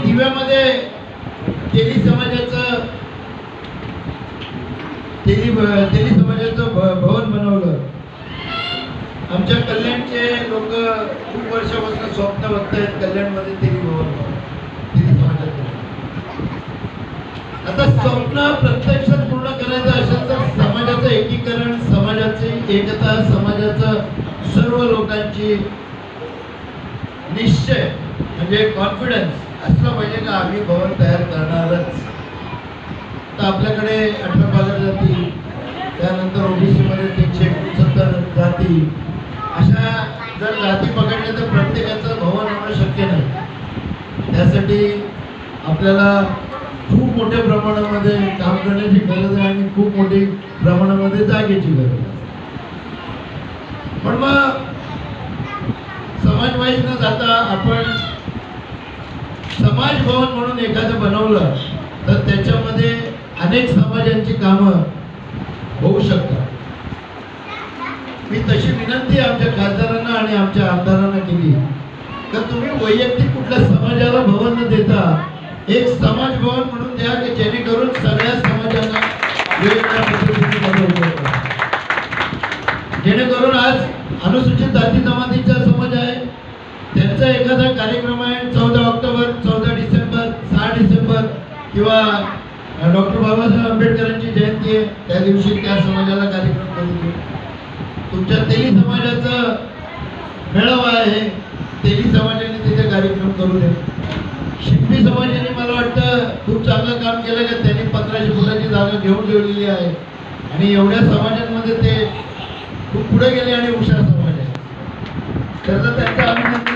दिव्यामध्ये तेली समाजाचं भवन बनवलं. आमच्या कल्याणचे लोक खूप वर्षापासून स्वप्न बघतायत कल्याणमध्ये तेली भवन तेली समाजाचं. आता स्वप्न प्रत्यक्षात पूर्ण करायचं असेल तर समाजाचं एकीकरण, समाजाची एकता, समाजाचं सर्व लोकांची निश्चय म्हणजे कॉन्फिडन्स असलं पाहिजे का आम्ही भवन तयार करणारच. तर आपल्याकडे 18 पालक जाती, त्यानंतर ओबीसी मध्ये 369 जाती, अशा जर जाती पकडल्या तर प्रत्येकाचं भवन होणं शक्य नाही. त्यासाठी आपल्याला खूप मोठ्या प्रमाणामध्ये काम करण्याची गरज आहे आणि खूप मोठी प्रमाणामध्ये जागेची गरज आहे. पण मग समाज वाईज न जाता आपण समाज भवन म्हणून एखादं बनवलं तर त्याच्यामध्ये अनेक समाजांची कामं होऊ शकतात. मी तशी विनंती आमच्या खासदारांना आणि आमच्या आमदारांना केली तर तुम्ही वैयक्तिक कुठल्या समाजाला भवन न देता एक समाज भवन म्हणून द्या की जेणेकरून सगळ्या समाजांना वेगवेगळ्या पद्धतीने उपयोग, जेणेकरून आज अनुसूचित जाती जमातीचा समाज आहे त्यांचा एखादा कार्यक्रम आहे 14 ऑक्टोबर, 14 डिसेंबर, 6 डिसेंबर किंवा डॉक्टर बाबासाहेब आंबेडकरांची जयंती आहे त्या दिवशी त्या समाजाला कार्यक्रम करू दे. तुमच्या तेली समाजाचा मेळावा आहे, तेली समाजाने तिथे कार्यक्रम करू दे. शिंपी समाजाने मला वाटतं खूप चांगलं काम केलं की त्यांनी 1500 फुटाची जागा घेऊन ठेवलेली आहे आणि एवढ्या समाजांमध्ये ते खूप पुढे गेले आणि हुशार समाज आहे. तर त्यांचं अभिनंदन.